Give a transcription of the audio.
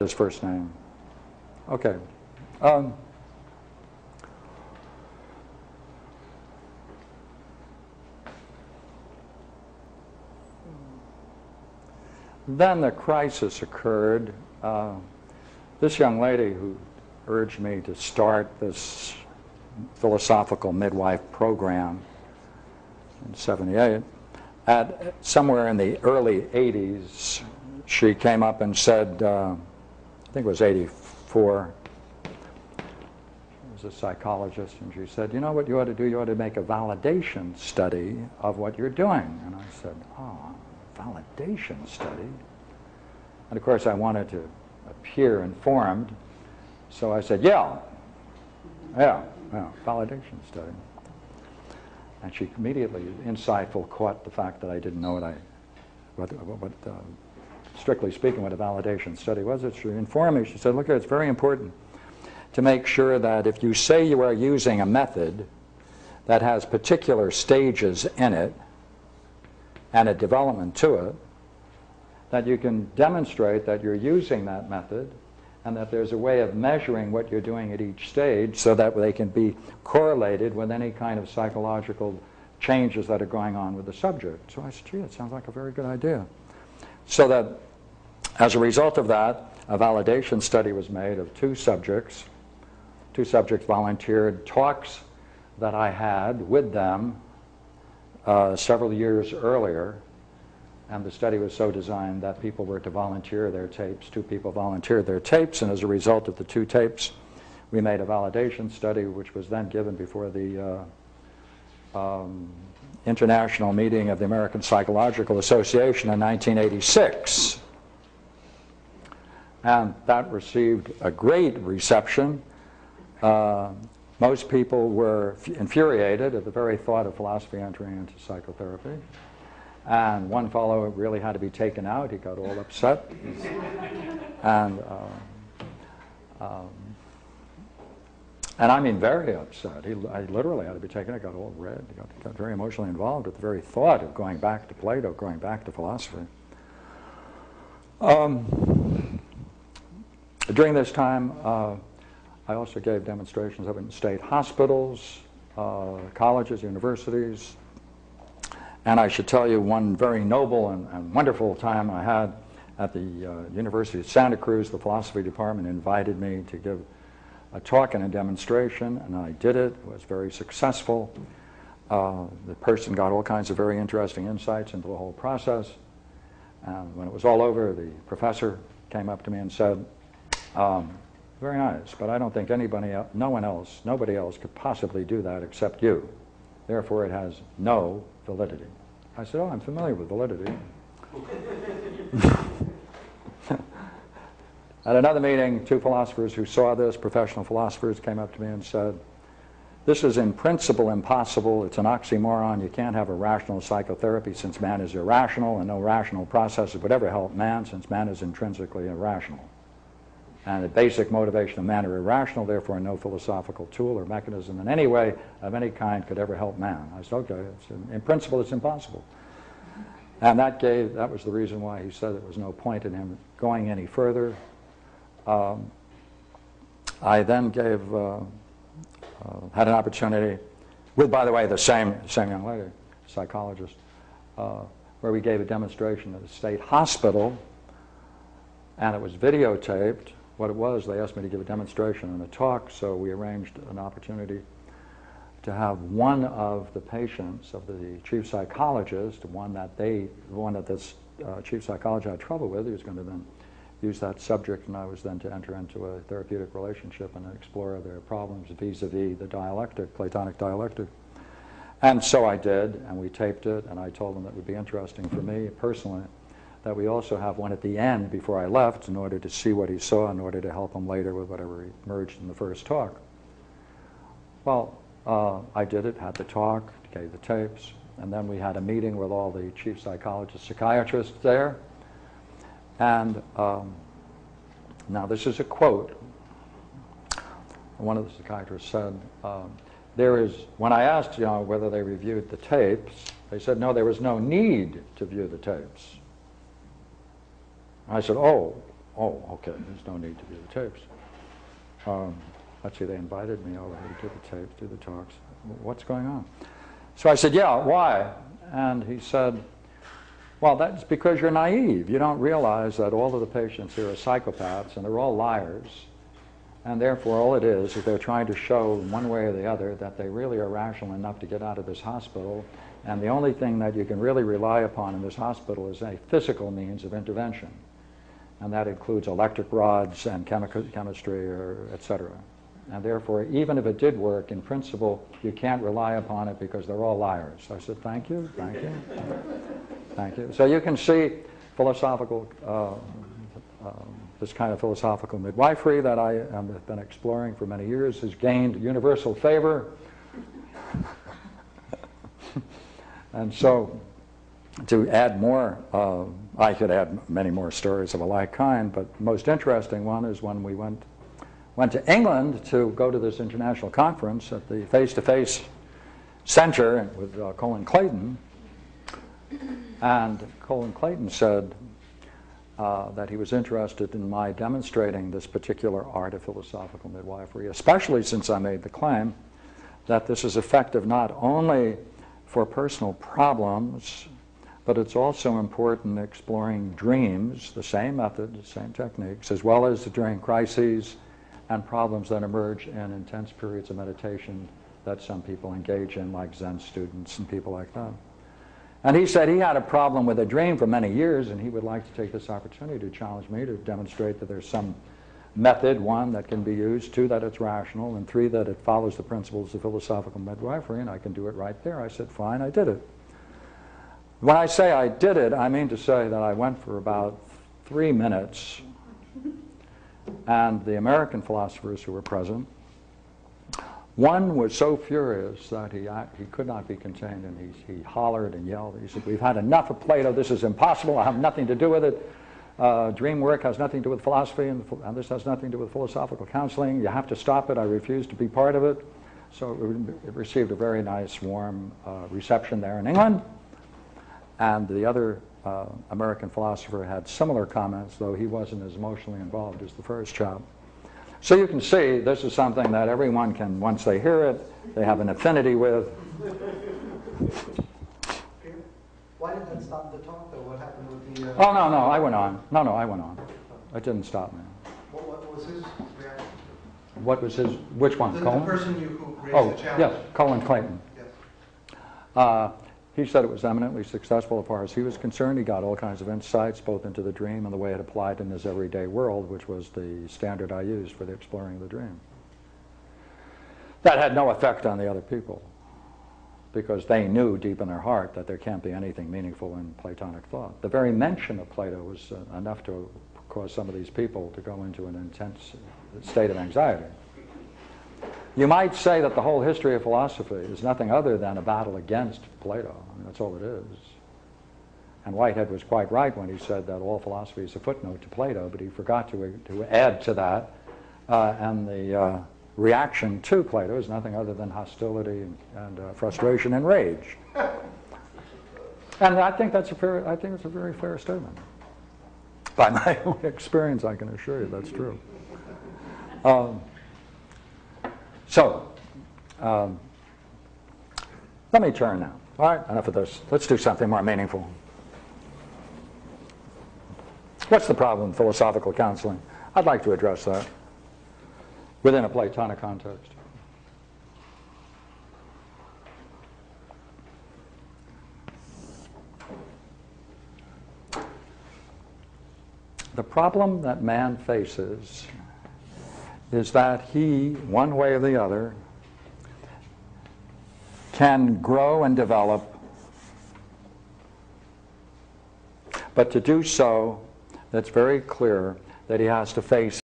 his first name. Okay. Um, then the crisis occurred. This young lady who urged me to start this philosophical midwife program in '78, somewhere in the early '80s, she came up and said, I think it was '84, she was a psychologist, and she said, you know what you ought to do? You ought to make a validation study of what you're doing. And I said, oh, validation study? And of course I wanted to appear informed, so I said, yeah, validation study. And she immediately, insightful, caught the fact that I didn't know what strictly speaking, what a validation study was. She informed me. She said, look, it's very important to make sure that if you say you are using a method that has particular stages in it and a development to it, that you can demonstrate that you're using that method and that there's a way of measuring what you're doing at each stage so that they can be correlated with any kind of psychological changes that are going on with the subject. So I said, gee, it sounds like a very good idea. So that as a result of that, a validation study was made of two subjects. Two subjects volunteered, talks that I had with them several years earlier, and the study was so designed that people were to volunteer their tapes. Two people volunteered their tapes, and as a result of the two tapes, we made a validation study, which was then given before the International Meeting of the American Psychological Association in 1986. And that received a great reception. Most people were infuriated at the very thought of philosophy entering into psychotherapy. And one fellow really had to be taken out. He got all upset. And I mean very upset. I literally had to be taken out. Got all red. Got very emotionally involved with the very thought of going back to Plato, going back to philosophy. During this time, I also gave demonstrations of it in state hospitals, colleges, universities. And I should tell you one very noble and wonderful time I had at the University of Santa Cruz. The philosophy department invited me to give a talk and a demonstration, and I did it. It was very successful. The person got all kinds of very interesting insights into the whole process. And when it was all over, the professor came up to me and said, very nice, but I don't think nobody else could possibly do that except you. Therefore, it has no validity. I said, oh, I'm familiar with validity. At another meeting, two philosophers who saw this, professional philosophers, came up to me and said, this is in principle impossible. It's an oxymoron. You can't have a rational psychotherapy since man is irrational, and no rational processes would ever help man since man is intrinsically irrational. And the basic motivation of man are irrational, therefore no philosophical tool or mechanism in any way of any kind could ever help man. I said, okay, in principle it's impossible. And that was the reason why he said there was no point in him going any further. I then had an opportunity with, by the way, the same young lady, psychologist, where we gave a demonstration at a state hospital, and it was videotaped. What it was, they asked me to give a demonstration and a talk, so we arranged an opportunity to have one of the patients of the chief psychologist, one that this chief psychologist had trouble with. He was going to then use that subject, and I was then to enter into a therapeutic relationship and explore their problems vis-a-vis the dialectic, Platonic dialectic. And so I did, and we taped it, and I told them that would be interesting for me personally, that we also have one at the end before I left in order to see what he saw, in order to help him later with whatever emerged in the first talk. Well, I did it, had the talk, gave the tapes, and then we had a meeting with all the chief psychologists, psychiatrists there. And now this is a quote. One of the psychiatrists said, when I asked whether they reviewed the tapes, they said, no, there was no need to view the tapes. I said, oh, oh, okay, there's no need to do the tapes. Let's see, they invited me over to do the tapes, do the talks. What's going on? So I said, yeah, why? And he said, well, that's because you're naive. You don't realize that all of the patients here are psychopaths, and they're all liars. And therefore, all it is they're trying to show one way or the other that they really are rational enough to get out of this hospital. And the only thing that you can really rely upon in this hospital is a physical means of intervention. And that includes electric rods and chemistry, or et cetera. And therefore, even if it did work, in principle, you can't rely upon it because they're all liars. So I said, thank you, thank you, thank you. So you can see philosophical, this kind of philosophical midwifery that I have been exploring for many years has gained universal favor. And so, to add more, I could add many more stories of a like kind, but the most interesting one is when we went to England to go to this international conference at the Face-to-Face Center with Colin Clayton. And Colin Clayton said that he was interested in my demonstrating this particular art of philosophical midwifery, especially since I made the claim that this is effective not only for personal problems, but it's also important in exploring dreams, the same method, the same techniques, as well as during crises and problems that emerge in intense periods of meditation that some people engage in, like Zen students and people like that. And he said he had a problem with a dream for many years, and he would like to take this opportunity to challenge me to demonstrate that there's some method, one, that can be used, two, that it's rational, and three, that it follows the principles of philosophical midwifery, and I can do it right there. I said, fine, I did it. When I say I did it, I mean to say that I went for about 3 minutes, and the American philosophers who were present, one was so furious that he could not be contained, and he hollered and yelled. He said, we've had enough of Plato. This is impossible. I have nothing to do with it. Dream work has nothing to do with philosophy, and this has nothing to do with philosophical counseling. You have to stop it. I refuse to be part of it. So it received a very nice, warm reception there in England. And the other American philosopher had similar comments, though he wasn't as emotionally involved as the first chap. So you can see this is something that everyone can, once they hear it, they have an affinity with. Why did that stop the talk, though? What happened with the... Oh, no, I went on. No, I went on. It didn't stop me. What was his reaction? What was his, which one, Colin? The person who raised the challenge. Yes, Colin Clayton. Yes. He said it was eminently successful as far as he was concerned. He got all kinds of insights, both into the dream and the way it applied in his everyday world, which was the standard I used for the exploring of the dream. That had no effect on the other people, because they knew deep in their heart that there can't be anything meaningful in Platonic thought. The very mention of Plato was enough to cause some of these people to go into an intense state of anxiety. You might say that the whole history of philosophy is nothing other than a battle against Plato. I mean, that's all it is. And Whitehead was quite right when he said that all philosophy is a footnote to Plato, but he forgot to add to that, and the reaction to Plato is nothing other than hostility and frustration and rage. And I think it's a very fair statement. By my own experience, I can assure you that's true. Let me turn now. All right, enough of this. Let's do something more meaningful. What's the problem with philosophical counseling? I'd like to address that within a Platonic context. The problem that man faces is that he, one way or the other, can grow and develop, but to do so, it's very clear that he has to face